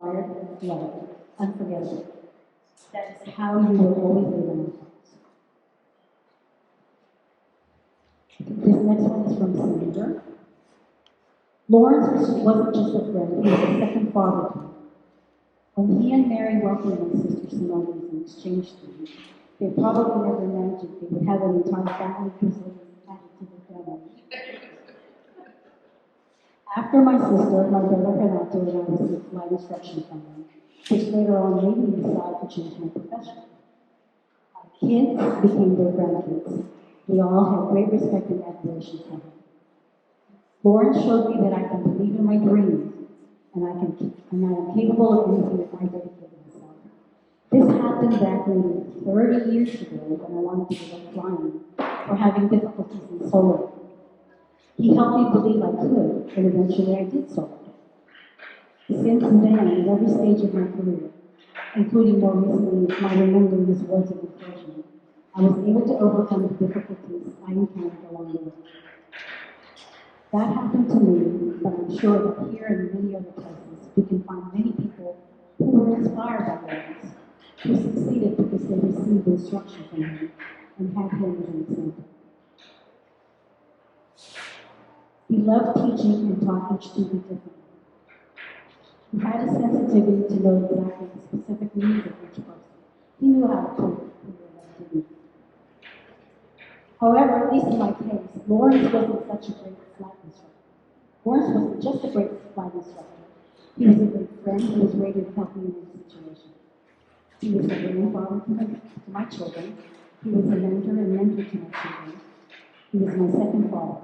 inspired, love, unforgettable. That is how you will always live in our hearts. This next one is from Senator. Lawrence wasn't just a friend, he was a second father to me. When he and Mary welcomed my sister Simone's in exchange students, they probably never imagined they would have an entire family Brazilian added to their family. After my sister, my brother Renato and I received flight instruction from them, which later on made me decide to change my profession. My kids became their grandkids. We all had great respect and admiration for him. Lawrence showed me that I can believe in my dreams, and I am capable of anything if I dedicate myself. This happened back nearly 30 years ago when I wanted to give up flying or having difficulties in solo. He helped me believe I could, and eventually I did so. Since then, in every stage of my career, including more recently my remembering his words of encouragement, I was able to overcome the difficulties I encountered along the way. That happened to me, but I'm sure that here and many other places, we can find many people who were inspired by Lawrence, who succeeded because they received instruction from him and had him as an example. He loved teaching and taught each student differently. He had a sensitivity to know exactly the specific needs of each person. He knew how to cope with their needs. However, at least in my case, Lawrence wasn't such a great flight instructor. Lawrence wasn't just a great flight instructor. He was a great friend who was ready to help me in any situation. He was a grandfather to my children. He was a mentor and mentor to my children. He was my second father.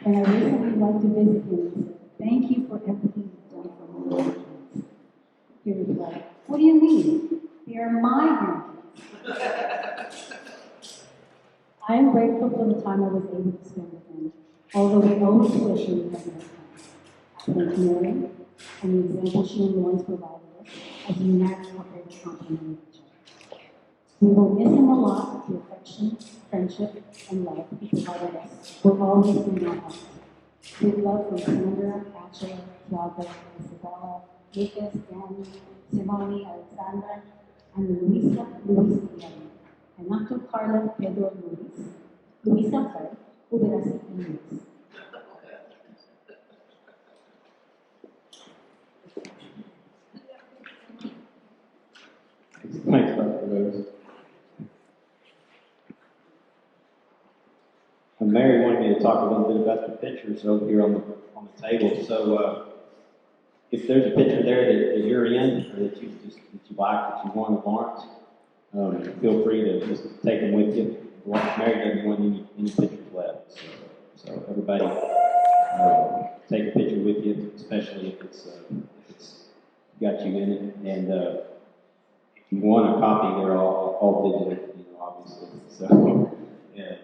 And I recently went to visit him and said, "Thank you for everything you've done for my grandkids." He replied, "What do you mean? They are my grandkids." I am grateful for the time I was able to spend with him, although we always wish we had more time. I thank Mary and the example she and Lawrence provided us as a united couple that complemented each other. We will miss him a lot, the affection, friendship, and love he provided us will always be in our hearts. With love from Sandra, Bachelor, Tiago, Isabella, Lucas, Danny, Simone, Alexandra, and Luisa, Guillermo. Renato, Carla, Pedro, Luisa, Uberacy, and Luis. Thanks, Dr. Rose. And Mary wanted me to talk a little bit about the pictures over here on the table. So if there's a picture there that you're in, or that you like, that you want to Lawrence, feel free to just take them with you. Mary doesn't want any pictures left. So everybody take a picture with you, especially if it's got you in it. And if you want a copy, they're all digital, obviously. So yeah,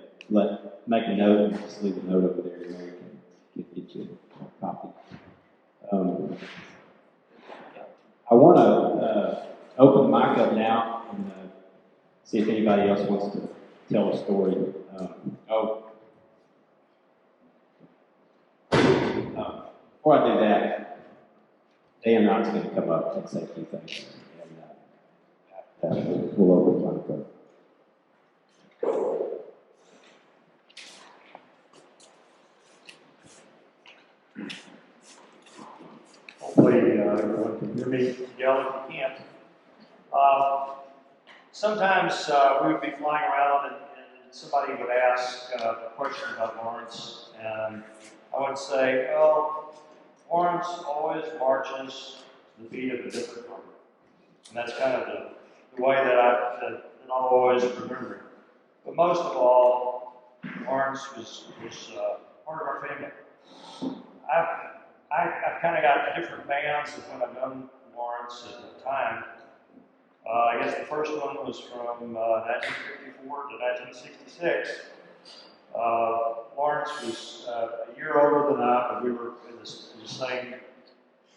make a note and just leave a note over there, and Mary can get you a copy. I want to open the mic up now and see if anybody else wants to tell a story. Before I do that, Dan Knight's going to come up and say a few things. And after that, we'll open the mic up. Hopefully everyone can hear me. Yell if you can't. Sometimes we would be flying around and somebody would ask a question about Lawrence, and I would say, "Oh, Lawrence always marches to the beat of a different drum." And that's kind of the way that I'll always remember him. But most of all, Lawrence was part of our family. I've kind of got different bands of when I've known Lawrence at the time. I guess the first one was from 1954 to 1966. Lawrence was a year older than I, but we were in the same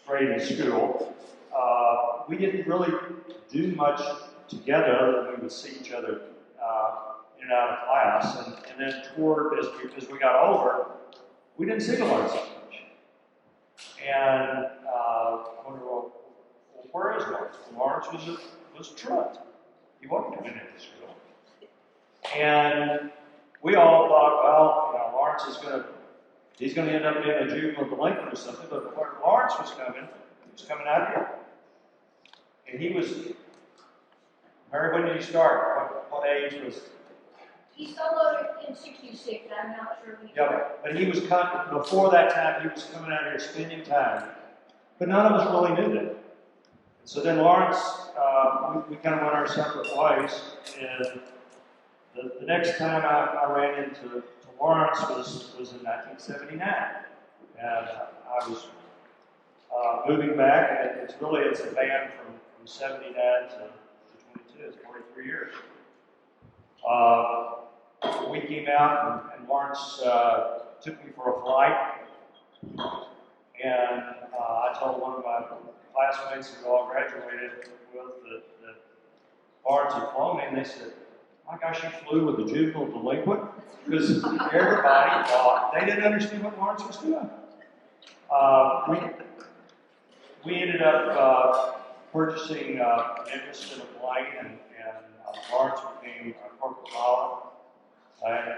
grade in school. We didn't really do much together other than we would see each other in and out of class. And then toward, as we got older, we didn't see Lawrence as much. And where is Lawrence? Lawrence was a truant. He wasn't coming into school. And we all thought, well, you know, Lawrence is he's going to end up being a juvenile delinquent or something. But where Lawrence was coming out here. And he was, Mary, when did he start? What age was? He soloed in 66, I'm not sure. Yeah, but he was before that time, he was coming out here spending time. But none of us really knew that. So then Lawrence, we kind of went our separate ways. And the next time I ran into Lawrence was in 1979. And I was moving back, and it's a band from 79 to 22, it's 43 years. We came out, and Lawrence took me for a flight, and I told one of my classmates who all graduated with that Lawrence had flown me, and they said, my gosh, you flew with a juvenile delinquent? Because everybody thought they didn't understand what Lawrence was doing. We ended up purchasing an interest in a plane, and Lawrence became a corporate pilot,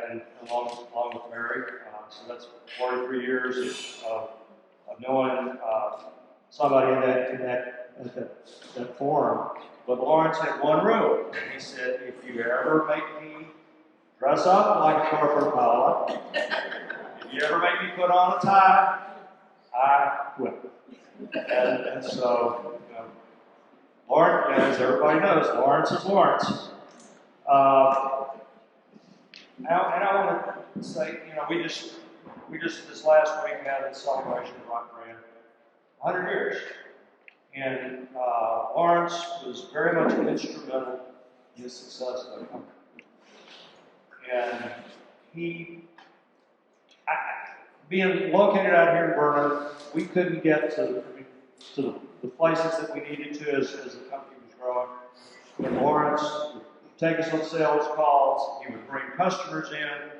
and along with Mary. So that's 43 years of knowing somebody in that forum. But Lawrence had one rule. He said, if you ever make me dress up like a corporate pilot, if you ever make me put on a tie, I quit. And so, you know, Lawrence, as everybody knows, Lawrence is Lawrence. And I want to say, you know, we just this last week had a celebration of Wright Brothers, 100 years. And Lawrence was very much instrumental in the success of the company. And being located out here in Vernon, we couldn't get to the places that we needed to as the company was growing. But Lawrence would take us on sales calls. He would bring customers in.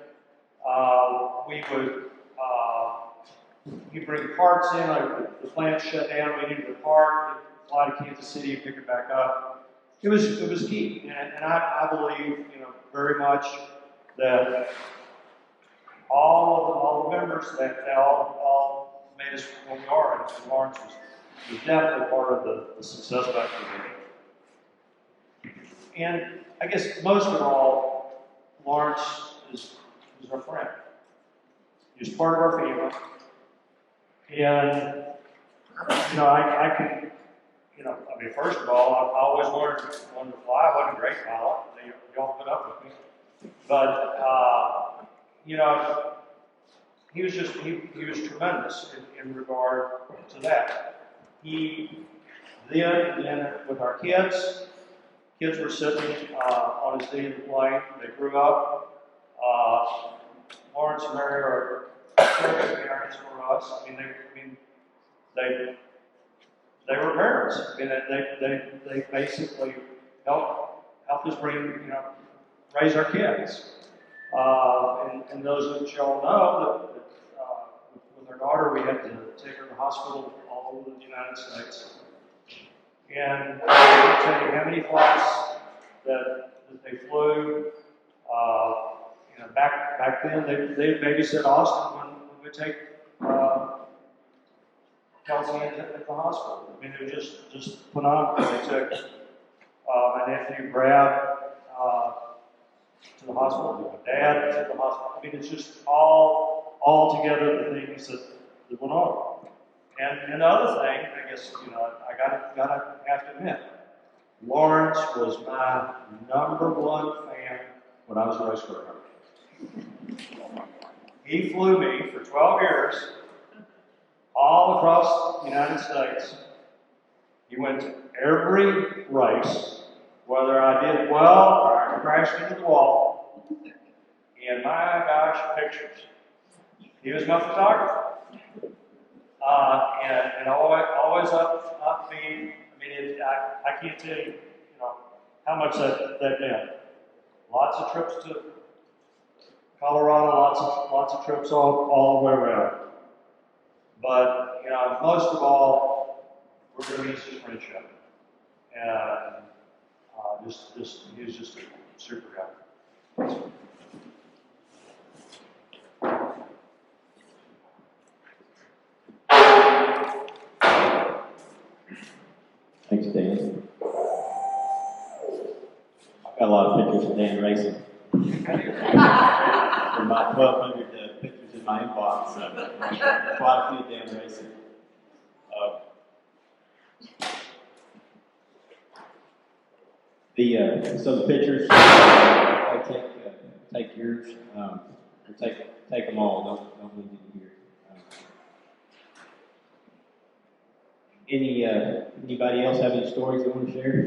He'd bring parts in. Like the plant shut down. We needed a part. He'd fly to Kansas City and pick it back up. It was key, and I believe, you know, very much that all the members that all made us what we are, and Lawrence was definitely part of the success factor. And I guess most of all, Lawrence is our friend. He's part of our family. And, you know, I can, you know, I mean, first of all, I always wanted to fly. I wasn't a great pilot. Y'all put up with me. But, you know, he was tremendous in regard to that. Then with our kids were sitting on his knee in the plane. They grew up. Lawrence and Mary are parents for us. I mean, they were parents. I mean, they basically helped us raise our kids. And those that y'all know that with our daughter, we had to take her to the hospital all over the United States. And I can't tell you how many flights that they flew. You know, back then they babysit Austin when we take Kelsey at the hospital. I mean, it was just phenomenal. They took my nephew Brad to the hospital, my dad to the hospital. I mean, it's just all together the things that went on. And the other thing, I guess, you know, I gotta have to admit, Lawrence was my #1 fan when I was a race car driver. He flew me for 12 years all across the United States. He went to every race, whether I did well or I crashed into the wall. And my gosh, pictures. He was my photographer. And always upbeat. I mean, I can't tell you, you know, how much that meant. Lots of trips to Colorado, lots of trips all the way around. But, you know, most of all, we're going to miss his friendship. and he was just a super guy. Thanks, Dan. I've got a lot of pictures of Dan racing. From my 1,200 pictures in my inbox, quite a few of Dan racing. So the pictures, take yours, or take them all. Don't leave it here. Anybody else have any stories they want to share?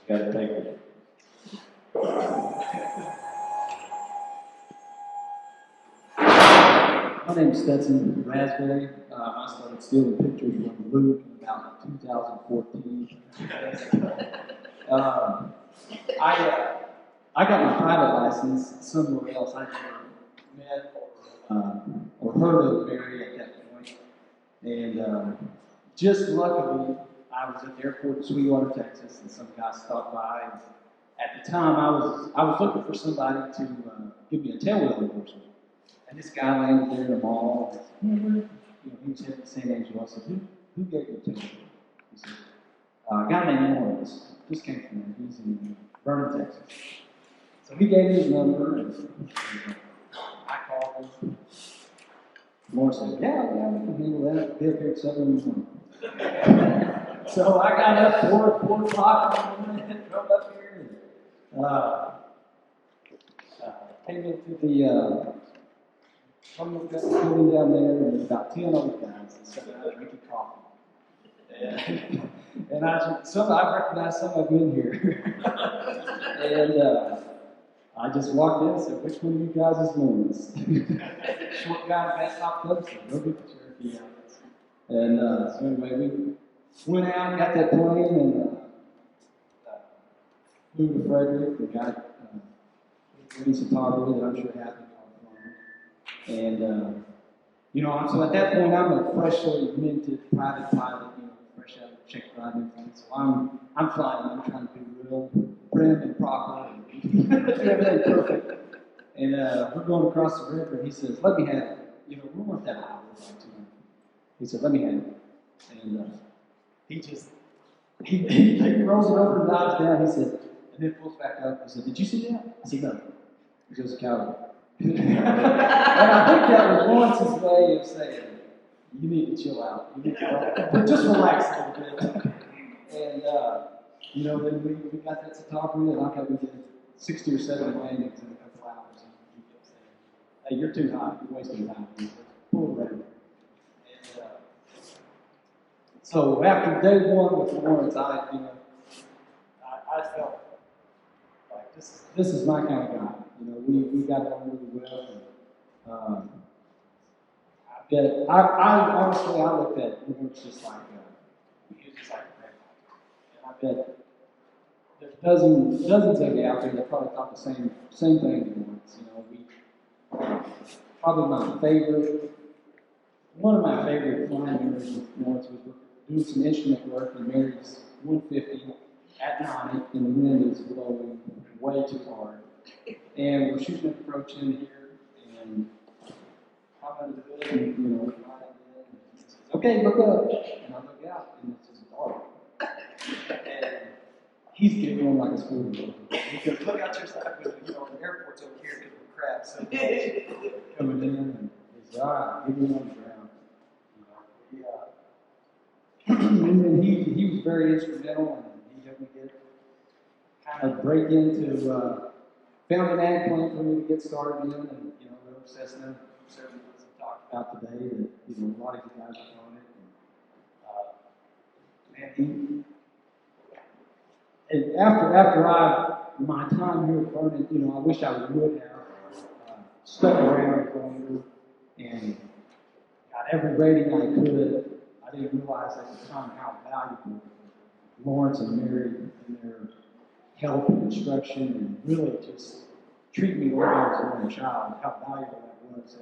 Got to take it. My name's Stetson Raspberry. I started stealing pictures from Luke in about 2014. I got my private license somewhere else. I never met or heard of Mary at that point. And just luckily, I was at the airport in Sweetwater, Texas, and some guy stopped by. And at the time, I was looking for somebody to give me a tailwheel endorsement. And this guy landed there in the mall. And he was heading to San Angelo. I said, who gave you a tailwheel? He said, a guy named Lawrence. Just came from there. He's in Vernon, Texas. So he gave me his number, and I called him. Lawrence said, yeah, we can handle that. Be up here at 7 in the morning. So I got up 4 o'clock in the morning, drove up here, and came into the building down there, and there's about 10 old guys that sat out drinking coffee. And I recognized some of them in here. And I just walked in and said, which one of you guys is Lawrence? Short guy, best hot club, so go get the Cherokee out. And so anyway, we went out, got that plane, and flew to Frederick. We got Green's photography that I'm sure happened on. And so at that point, I'm a freshly minted private pilot, fresh out of check driving thing. So I'm flying. I'm trying to be real prim and proper and everything perfect. And we're going across the river, and he says, "Let me have it." We weren't that high. We were like 200. He said, "Let me have it." And he rolls it over and dives down. He said, and then pulls back up. He said, "Did you see that?" I said, "No." He goes, "Coward." And I think that was Lawrence's way of saying, you need to chill out. You need to just relax a little bit. And, then we got that photography, and I got we did 60 or 70 landings in a couple hours. And he kept saying, "Hey, you're too high. You're wasting time. Pull it around." And so after day one with Lawrence, I felt like this is my kind of guy. We got along really well. And, I honestly, I looked at Lawrence just like he was just like a grandfather. And I bet there's dozens of you out there that probably thought the same thing to Lawrence. Probably one of my favorite flying memories with Lawrence was doing some instrument work in Mary's 150 at night, and the wind is blowing way too hard. And we're shooting an approach in here, and I'm under the building, we're flying in, and he says, "Okay, look up." And I look out, and it's just dark. And he's giggling like a schoolgirl. He goes, "Look out your side window, the airport's over here because we're crabs so close." Coming in, and he says, "All right, get me on the ground." And then he was very instrumental, and he helped me kind of break into, found an ag plan for me to get started in, and the Cessna, several of us have talked about today, that a lot of you guys are on it. And my time here at Vernon, I wish I would have stuck around longer and got every rating I could. I didn't realize at the time how valuable Lawrence and Mary and their help and instruction, and really just treat me like I was a child, how valuable that was.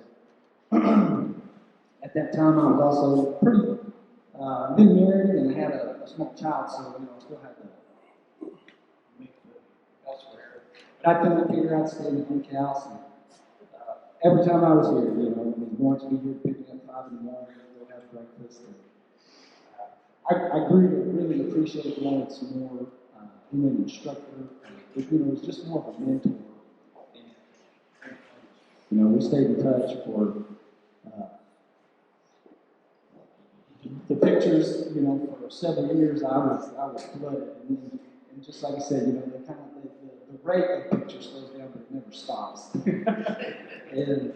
At that time, I was also pretty been married and I had a small child, so I still had to make the elsewhere. But I'd come up here, I'd stay in the bunkhouse, and every time I was here, Lawrence would be here picking up 5 in the morning, go have breakfast. And, I grew to really appreciate Lawrence more. Being an instructor, it was just more of a mentor. And, we stayed in touch for the pictures. For several years, I was flooded, and just like I said, the rate of pictures slows down, but it never stops. And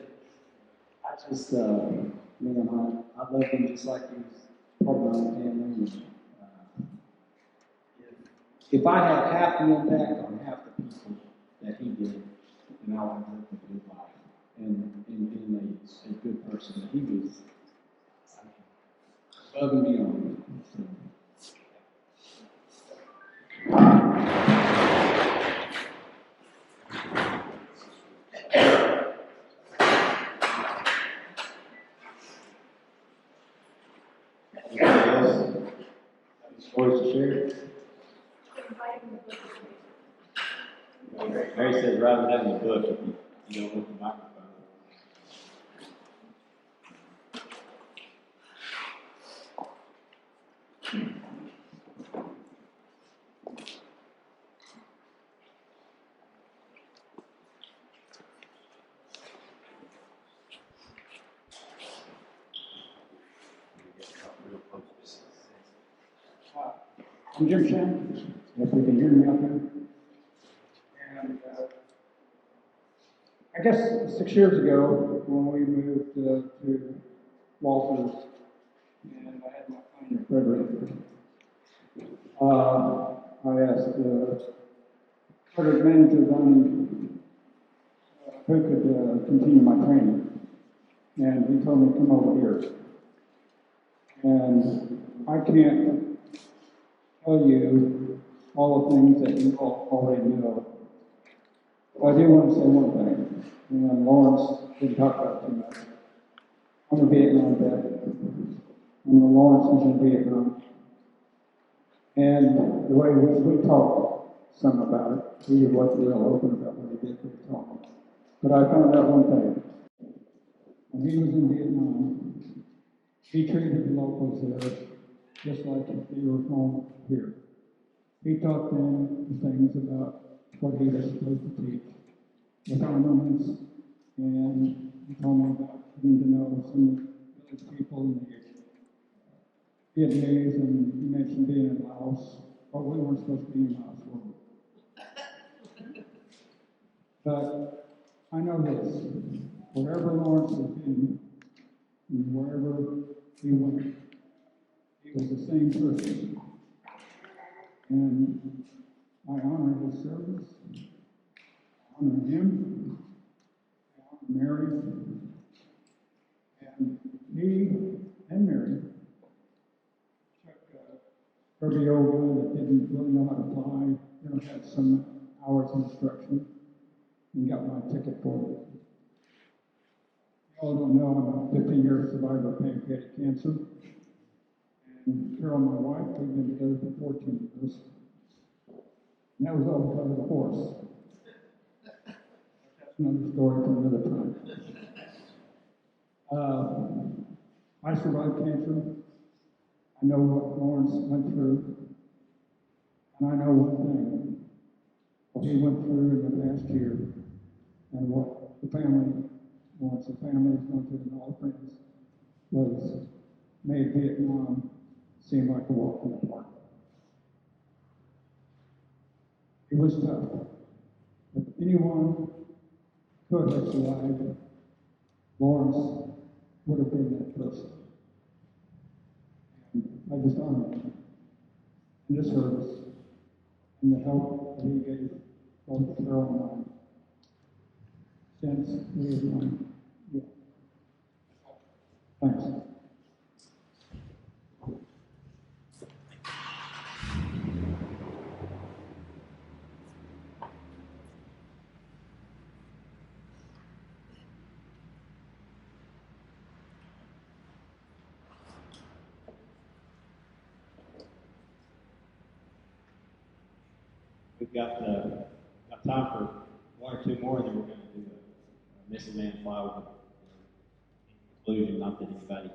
I just, I love him just like he's part of my own family. And, if I had half the impact on half the people that he did, then I would have lived a good life and being a good person. He was above and beyond. So. Anybody else? Any stories to share? Mary says rather than having a book, if you don't want the microphone. I'm Jim Shannon, if we can hear me out there. And I guess 6 years ago, when we moved to Walters, and I had my plane at Frederick, I asked the Frederick manager Donnie who could continue my training, and he told me to come over here. And I can't tell you all the things that you all already know. But I do want to say one thing, and Lawrence didn't talk about it too much. I'm a Vietnam vet, and Lawrence was in Vietnam. And the way we talked some about it, he wasn't real open about what he did for the talk. But I found out one thing. When he was in Vietnam, he treated the locals there just like if they were home here. He taught them the things about what he was supposed to teach, with armaments, and he told me about getting to know some of the village people in the Vietnamese, and he mentioned being in Laos. Well, we weren't supposed to be in Laos, were we? But I know this, wherever Lawrence has been, and wherever he went, he was the same person. And I honor his service, I honor him, I honor Mary, and he and Mary took a Kirby old guy that didn't really know how to fly, had some hours instruction, and got my ticket for it. You all don't know I'm a 15-year survivor of pancreatic cancer. And Carol, my wife, we've been together for 14 years. And that was all because of the horse. That's another story for another time. I survived cancer. I know what Lawrence went through. And I know one thing. What he went through in the past year, and what the family, Lawrence's family has gone through, and all friends, was made Vietnam seem like a walk in the park. It was tough. If anyone could have survived, Lawrence would have been that person. And I just honor him and his service and the help that he gave both Carol and I since we have known. Yeah. Thanks. we've got time for one or two more, and then we're going to do a missing man flyover. In conclusion, not that anybody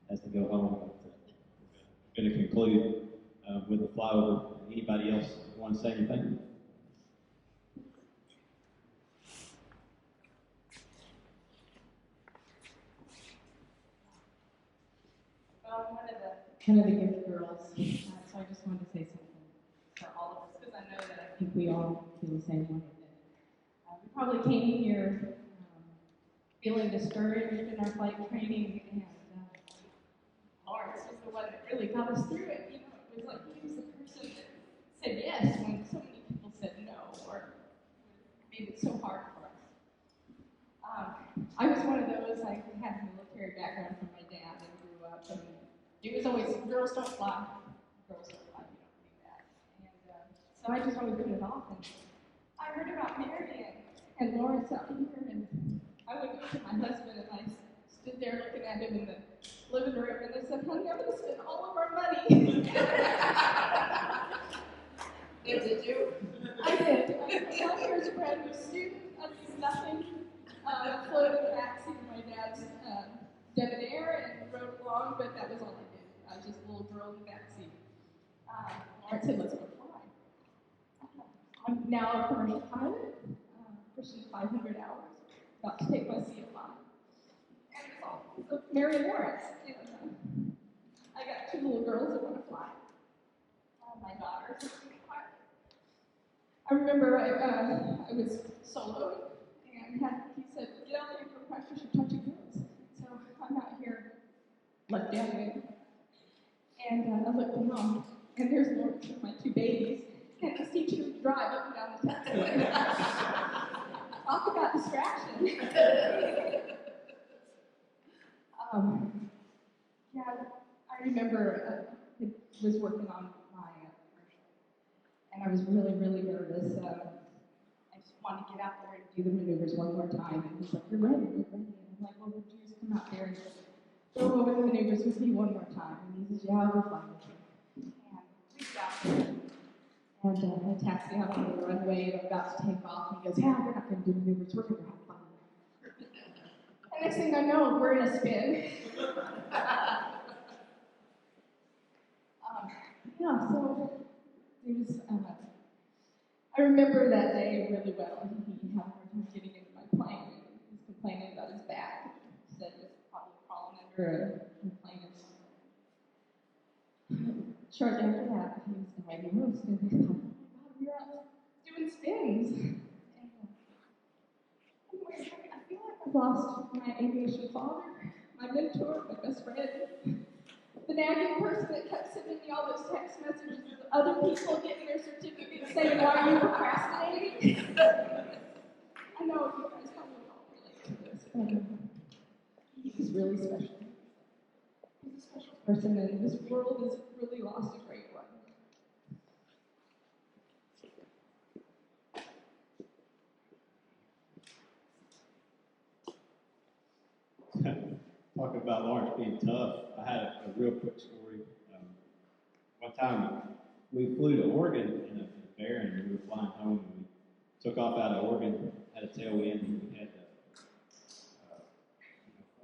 has to go home, but we're going to conclude with the flyover. Anybody else want to say anything? One of the gift girls, so I just wanted to say something for all of us, because I know that I think we all feel the same way. We probably came here feeling discouraged in our flight training, and Lawrence was the one that really got us through it. You know, it was like he was the person that said yes when so many people said no, or made it so hard for us. I was one of those. I had a military background from my dad and grew up, and it was always, girls don't fly. Girls don't fly, you don't do that. And so I just always put it off. And I heard about Mary and Lawrence out here, and I went up to my husband, and I stood there looking at him in the living room, and I said, honey, I'm going to spend all of our money. Did you? I did. I got here as a brand new student. I knew nothing. I floated in the backseat of my dad's debonair and rode along, but that was all I did. I was just a little girl in the backseat. Lawrence said, let's go fly. I'm now a commercial pilot, pushing 500 hours, about to take my CFI. And it's all Mary and Lawrence. And, I got two little girls that want to fly. My daughter's a pilot. I remember I was soloing, and he said, get out there for practice your touch and goes. So I'm out here, left down there. And I looked down, and there's Lawrence with my two babies, and he's teaching them to drive up and down the taxiway. Talk about distraction. Yeah, I remember I was working on my commercial, and I was really, really nervous. I just wanted to get out there and do the maneuvers one more time, and he's like, you're ready, you're ready. And I'm like, well, would you just come out there and go over the maneuvers with me one more time? And he says, yeah, I'll go fly with you. And we got there, and I taxi out on the runway, and I'm about to take off, and he goes, yeah, we're not going to do maneuvers, we're going to have fun. And next thing I know, we're in a spin. Yeah, so it was, I remember that day really well. He had a hard time getting into my plane. He was complaining about his back. He said he was probably crawling under a plane or something. Shortly after that, he was diagnosed, and I thought, oh my God, we're out doing spins. And, anyway, I feel like I've lost my aviation father, my mentor, my best friend. The nagging person that kept sending me all those text messages of other people getting their certificates saying, why are you procrastinating? I know you guys probably all relate to this, but he's really special. He's a special person, and this world has really lost a great one. Talking about Lawrence being tough, I had a real quick story. One time we flew to Oregon in a Baron, and we were flying home, and we took off out of Oregon, had a tailwind, and we had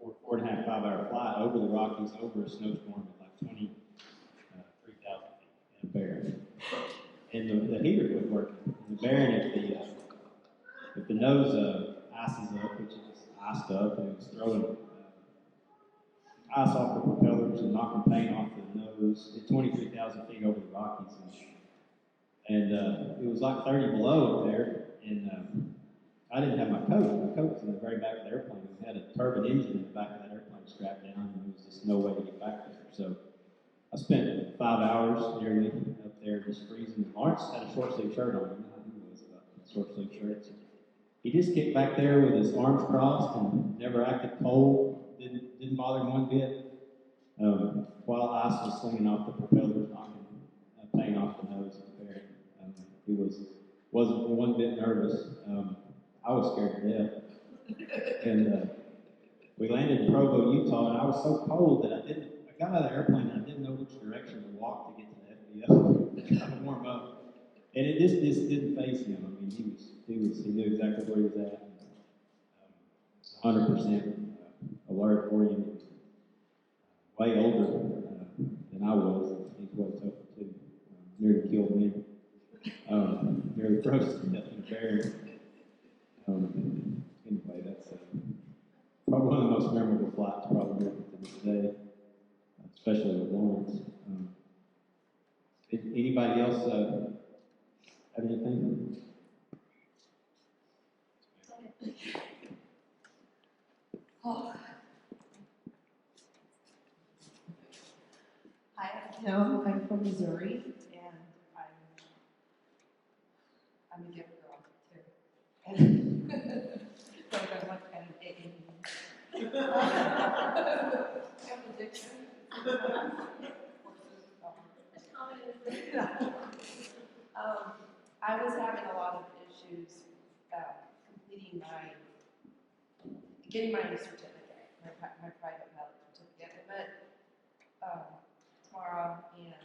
a 4.5, 5-hour flight over the Rockies, over a snowstorm at like 23,000 feet in a Baron. And the heater quit working. In the Baron, if the nose ices up, which is just iced up, and it was throwing ice off the propellers and knocking paint off the nose at 23,000 feet over the Rockies. And it was like 30 below up there, and I didn't have my coat. My coat was in the very back of the airplane. We had a turbine engine in the back of that airplane strapped down, and there was just no way to get back there. So I spent 5 hours nearly up there just freezing. Lawrence had a short sleeve shirt on. You know how he was about short sleeve shirts. He just kicked back there with his arms crossed and never acted cold. Didn't bother him one bit. While ice was slinging off the propellers, knocking paint off the nose of the Baron. He wasn't one bit nervous. I was scared to death. And we landed in Provo, Utah, and I was so cold that I got out of the airplane and I didn't know which direction to walk to get to the FBO to try to warm up. And it just didn't faze him. I mean, he knew exactly where he was at. 100% alert for you. Way older than I was. He's way tougher too. Nearly killed me. Very froze to death in a barrier. Anyway, that's probably one of the most memorable flights probably to this day, especially with Lawrence. Anybody else have anything? Oh. Hi, I'm Kim. I'm from Missouri, and I'm a gift girl too. And so I went kind of digging. I have addiction. I was having a lot of issues getting my certificate, my private pilot certificate. I met tomorrow and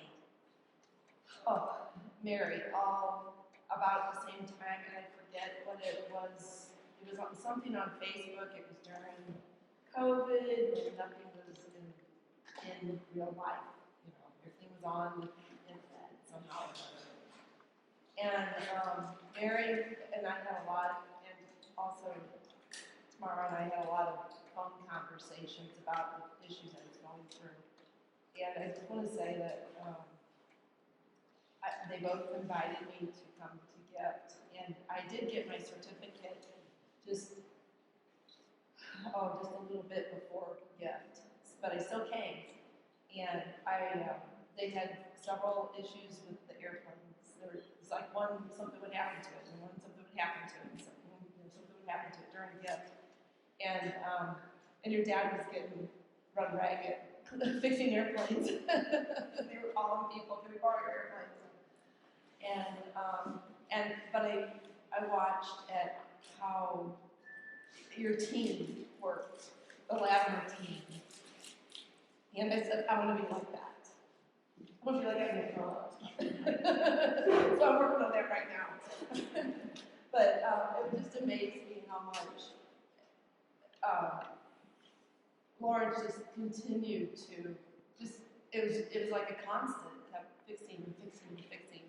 Mary all about the same time, and I forget what it was. It was on something on Facebook. It was during COVID when nothing was in real life. You know, everything was on the internet somehow or another. And Mary and I had a lot, and also tomorrow and I had a lot of phone conversations about the issues I was going through. And I just want to say that they both invited me to come to Gift, and I did get my certificate just a little bit before Gift, but I still came. And they had several issues with the airplanes. There was like something would happen to it, and something would happen to it, and something would happen to it during Gift. And your dad was getting run ragged, fixing airplanes. They were calling people, "Can we borrow your airplanes?" But I watched at how your team worked, the Latimer team, and I said, I want to be like that. I want to be like that in grown up. So I'm working on that right now. But it just amazed me how much Lawrence just continued to it was like a constant, kept fixing and fixing and fixing.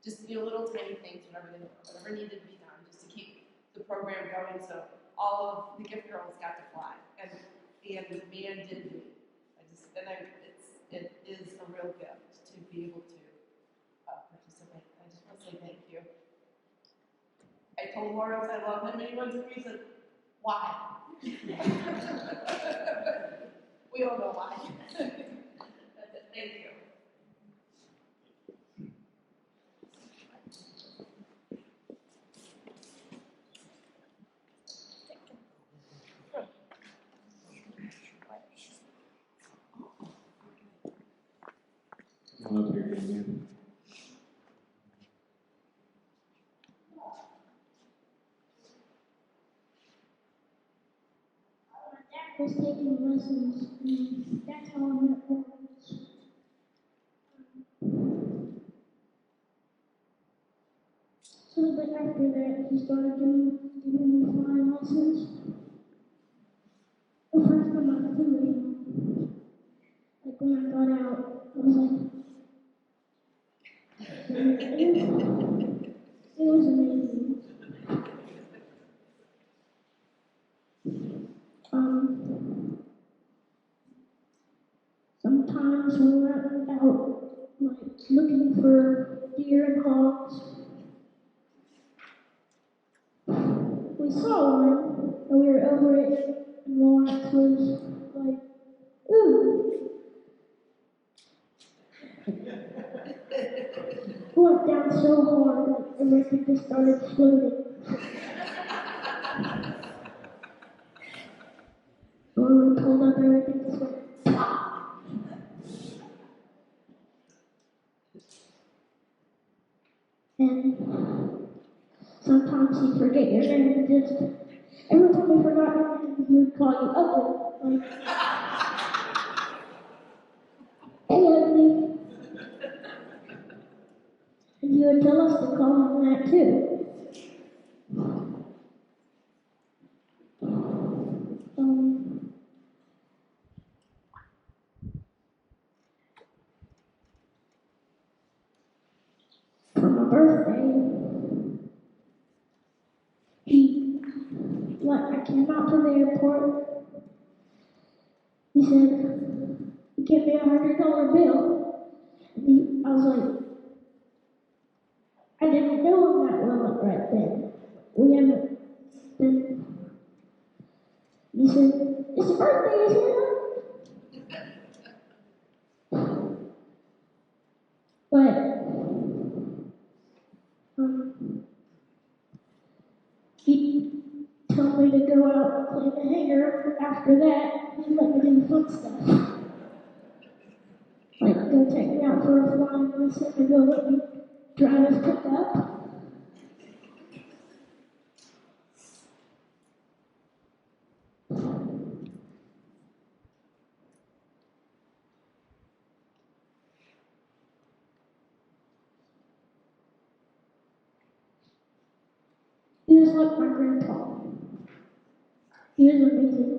Just little tiny things, whatever needed to be done, just to keep the program going. So all of the gift girls got to fly, and the man did me. It is a real gift to be able to participate. I just want to say thank you. I told Lawrence I love him, and he went to me and said, "Why?" We all know why. Thank you. Come on up here again. I was taking lessons, and that's how I met Lawrence. So a bit after that, he started giving me flying lessons. The first time I flew, like when I got out, I was like, it was amazing. Sometimes when we're out, like, looking for deer and hogs, we saw one, and we were over it, and Lawrence was like, ooh. It went down so hard, like, everything just started floating. When we pulled up, everything just went pop. And sometimes he'd forget your name, and just every time he forgot your name, he would call you ugly. Like, hey, ugly. And he would would tell us to call him that too. For my birthday, I came out to the airport. He said, he gave me $100 bill. And I was like, I didn't know him that well right then. We haven't been. He said, it's your birthday, isn't it? But, he told me to go out and clean the hangar. After that, he let me do the fun stuff. Like, go take me out for a flying lesson and go let me drive his pickup. He was like my grandpa. He was amazing.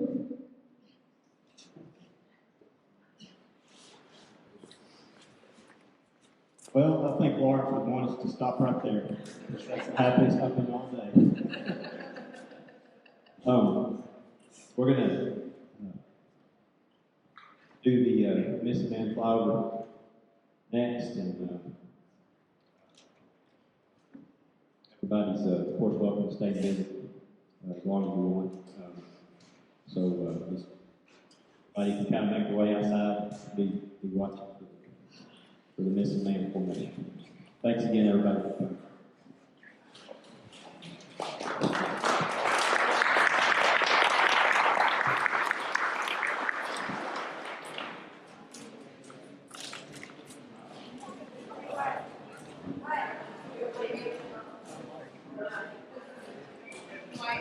Well, I think Lawrence would want us to stop right there. That's the happiest I've been all day. We're gonna do the Missing Man flyover next, and everybody's of course welcome to stay and visit as long as you want. Just everybody can kind of make their way outside, be watching for the Missing Man formation. Thanks again, everybody, for coming. Why?